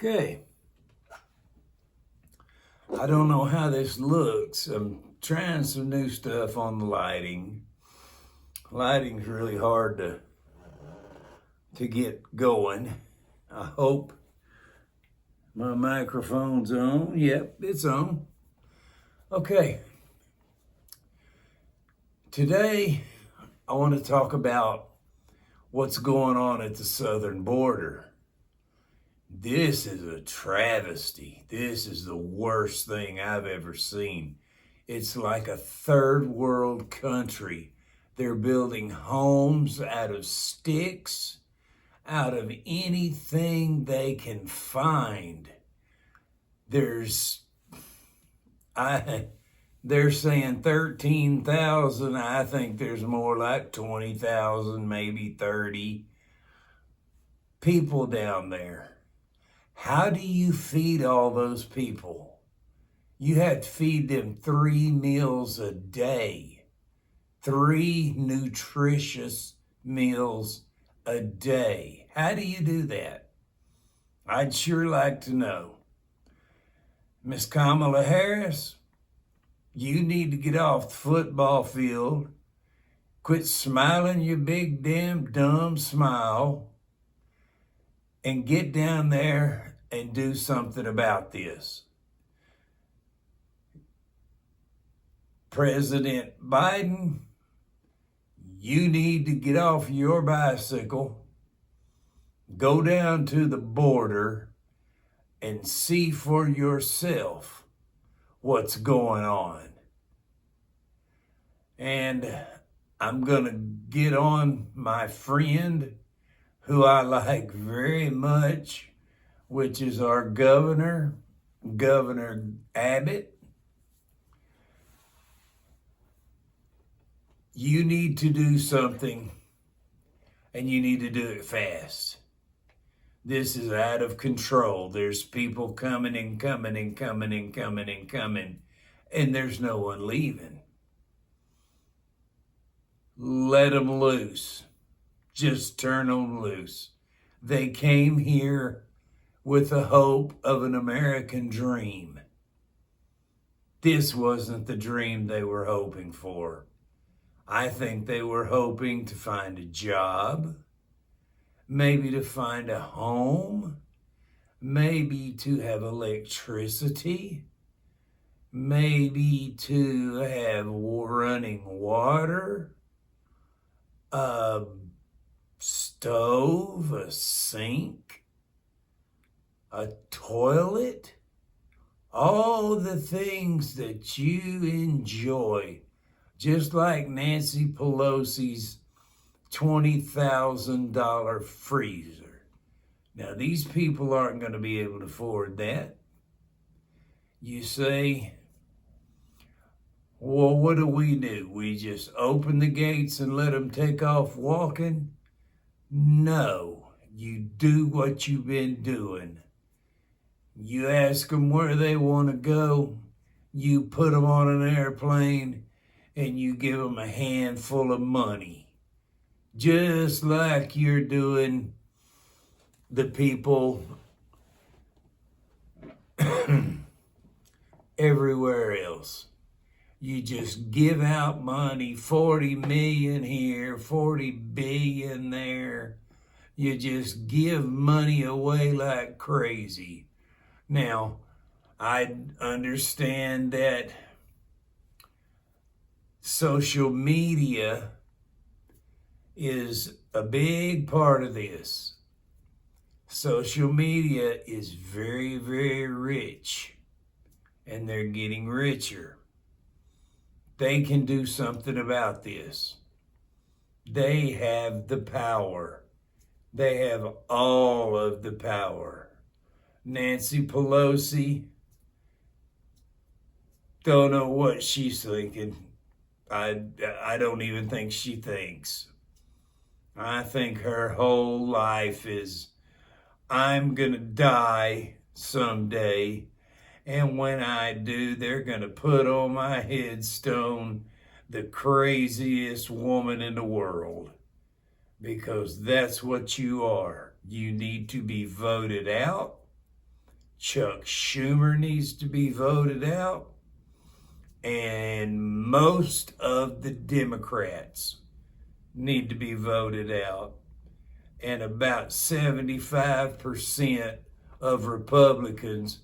Okay. I don't know how this looks. I'm trying some new stuff on the lighting. Lighting's really hard to get going. I hope my microphone's on. Yep, it's on. Okay. Today, I want to talk about what's going on at the southern border. This is a travesty. This is the worst thing I've ever seen. It's like a third world country. They're building homes out of sticks, out of anything they can find. They're saying 13,000. I think there's more like 20,000, maybe 30 people down there. How do you feed all those people? You have to feed them 3 meals a day, 3 nutritious meals a day. How do you do that? I'd sure like to know. Miss Kamala Harris, you need to get off the football field, quit smiling your big damn dumb smile, and get down there and do something about this. President Biden, you need to get off your bicycle, go down to the border, and see for yourself what's going on. And I'm going to get on my friend who I like very much, which is our Governor Abbott. You need to do something, and you need to do it fast. This is out of control. There's people coming and coming and coming and coming and coming, and there's no one leaving. Let them loose. Just turn them loose. They came here with the hope of an American dream. This wasn't the dream they were hoping for. I think they were hoping to find a job, maybe to find a home, maybe to have electricity, maybe to have running water, a stove, a sink, a toilet, all the things that you enjoy, just like Nancy Pelosi's $20,000 freezer. Now, these people aren't going to be able to afford that. You say, well, what do? We just open the gates and let them take off walking? No, you do what you've been doing. You ask them where they want to go, you put them on an airplane, and you give them a handful of money. Just like you're doing the people everywhere else. You just give out money, 40 million here, 40 billion there. You just give money away like crazy. Now, I understand that social media is a big part of this. Social media is very, very rich, and they're getting richer. They can do something about this. They have the power. They have all of the power. Nancy Pelosi, don't know what she's thinking. I don't even think she thinks. I think her whole life is, I'm going to die someday, and when I do, they're going to put on my headstone the craziest woman in the world, because that's what you are. You need to be voted out. Chuck Schumer needs to be voted out, and most of the Democrats need to be voted out, and about 75% of Republicans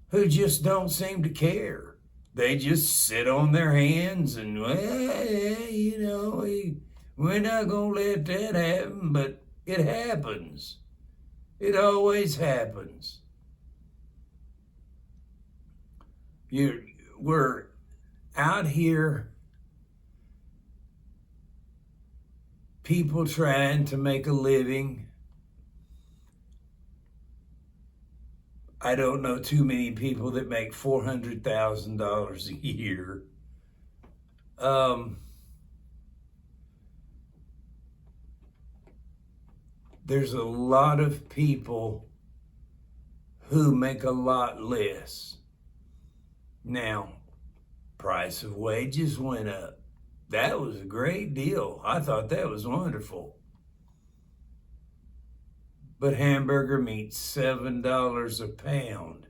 who just don't seem to care. They just sit on their hands and, well, we're not going to let that happen, but it happens. It always happens. We're out here, people trying to make a living. I don't know too many people that make $400,000 a year. There's a lot of people who make a lot less. Now, price of wages went up. That was a great deal. I thought that was wonderful. But hamburger meat's $7 a pound.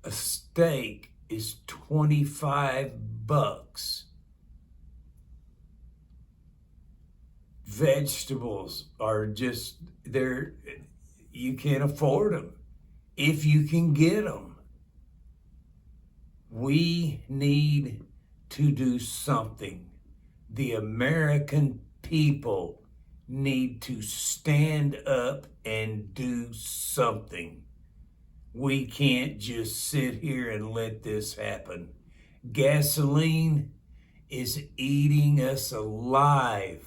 A steak is $25. Vegetables are just, you can't afford them if you can get them. We need to do something. The American people need to stand up and do something. We can't just sit here and let this happen. Gasoline is eating us alive.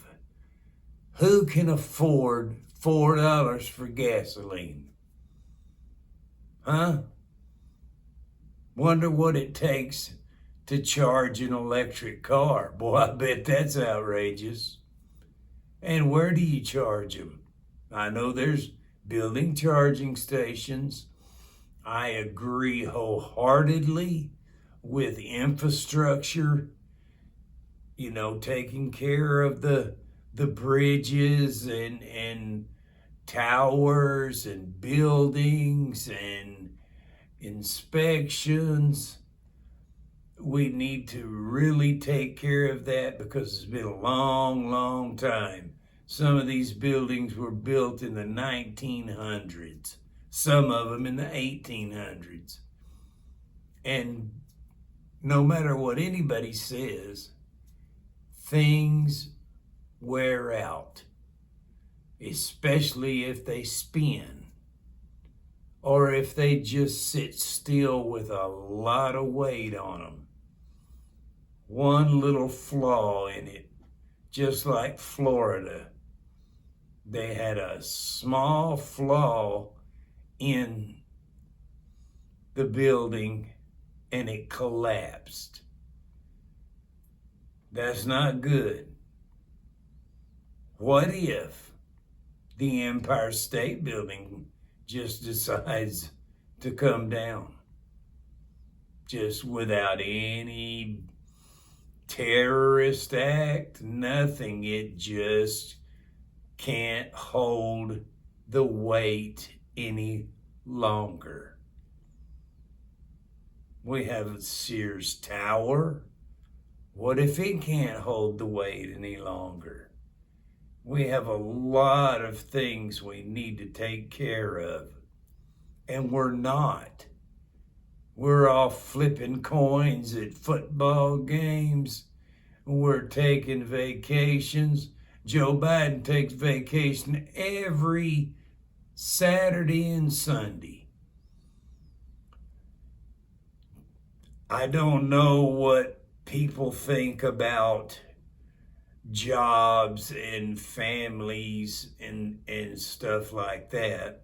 Who can afford $4 for gasoline? Huh? Wonder what it takes to charge an electric car. Boy, I bet that's outrageous. And where do you charge them? I know there's building charging stations. I agree wholeheartedly with infrastructure, taking care of the bridges and towers and buildings and inspections. We need to really take care of that because it's been a long, long time. Some of these buildings were built in the 1900s, some of them in the 1800s. And no matter what anybody says, things wear out, especially if they spin or if they just sit still with a lot of weight on them. One little flaw in it, just like Florida, they had a small flaw in the building and it collapsed. That's not good. What if the Empire State Building just decides to come down? Just without any terrorist act, nothing. It just can't hold the weight any longer. We have Sears Tower. What if it can't hold the weight any longer? We have a lot of things we need to take care of, and we're not. We're off flipping coins at football games. We're taking vacations. Joe Biden takes vacation every Saturday and Sunday. I don't know what people think about jobs and families and stuff like that.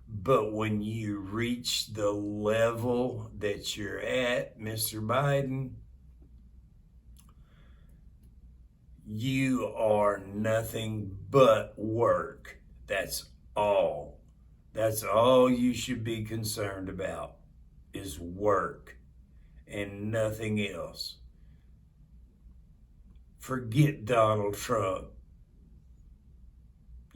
But when you reach the level that you're at, Mr. Biden, you are nothing but work. That's all. That's all you should be concerned about is work and nothing else. Forget Donald Trump.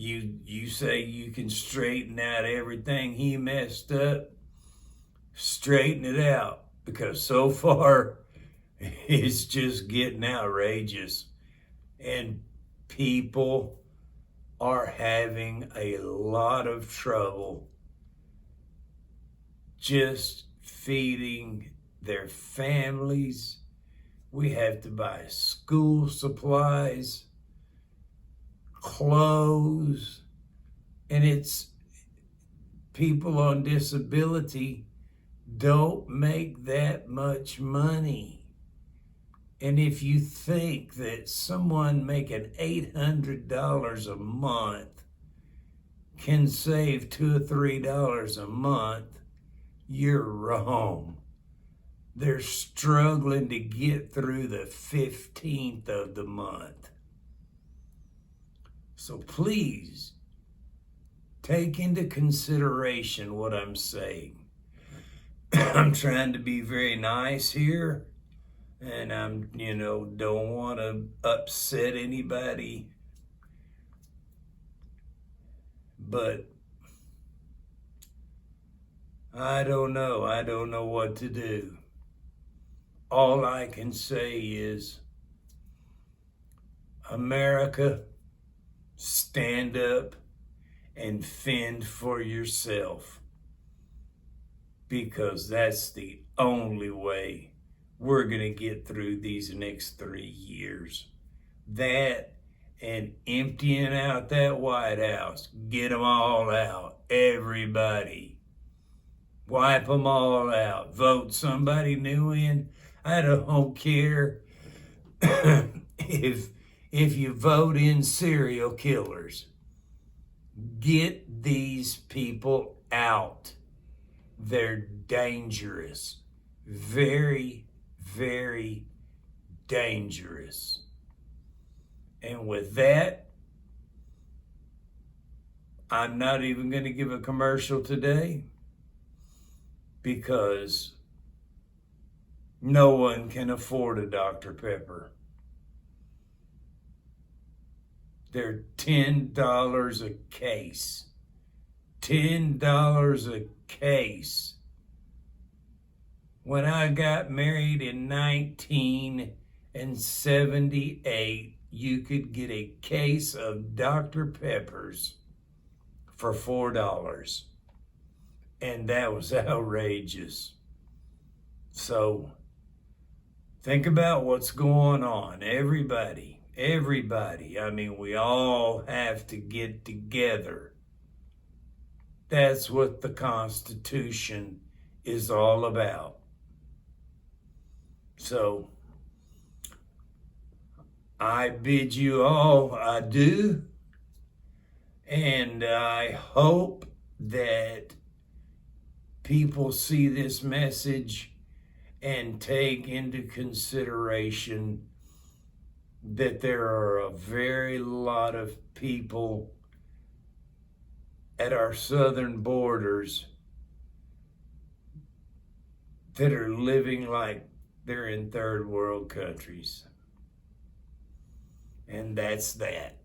You say you can straighten out everything he messed up. Straighten it out, because so far it's just getting outrageous, and people are having a lot of trouble just feeding their families. We have to buy school supplies, clothes, and it's people on disability don't make that much money. And if you think that someone making $800 a month can save $2 or $3 a month, you're wrong. They're struggling to get through the 15th of the month. So please take into consideration what I'm saying. I'm trying to be very nice here, and I'm, don't want to upset anybody, but I don't know. I don't know what to do. All I can say is, America, stand up and fend for yourself, because that's the only way we're going to get through these next 3 years. That and emptying out that White House. Get them all out. Everybody. Wipe them all out. Vote somebody new in. I don't care if you vote in serial killers. Get these people out. They're dangerous. Very, very dangerous. And with that, I'm not even going to give a commercial today, because no one can afford a Dr. Pepper. They're $10 a case. $10 a case. When I got married in 1978, you could get a case of Dr. Peppers for $4. And that was outrageous. So think about what's going on. Everybody. I mean, we all have to get together. That's what the Constitution is all about. So I bid you all adieu, and I hope that people see this message and take into consideration that there are a very lot of people at our southern borders that are living like they're in third world countries. And that's that.